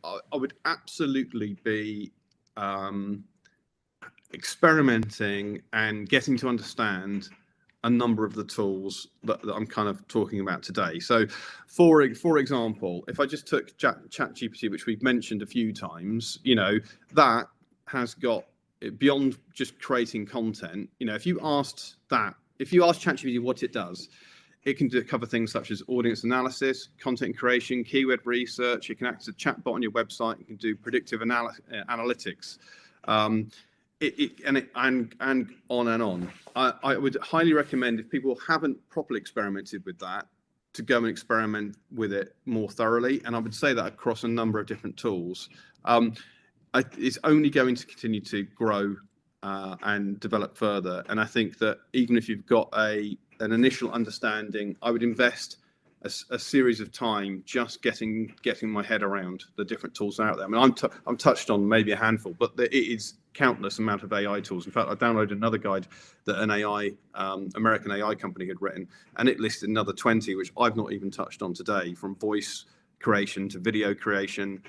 I would absolutely be experimenting and getting to understand a number of the tools that I'm kind of talking about today. So, for example, if I just took ChatGPT, which we've mentioned a few times, that has got beyond just creating content. If you ask ChatGPT what it does, it can cover things such as audience analysis, content creation, keyword research. You can act as a chatbot on your website. You can do predictive analytics. And on and on. I would highly recommend, if people haven't properly experimented with that, to go and experiment with it more thoroughly. And I would say that across a number of different tools. It's only going to continue to grow and develop further. And I think that even if you've got an initial understanding, I would invest a series of time just getting my head around the different tools out there. I mean, I'm touched on maybe a handful, but it is countless amount of AI tools. In fact, I downloaded another guide that an American AI company had written, and it listed another 20, which I've not even touched on today, from voice creation to video creation,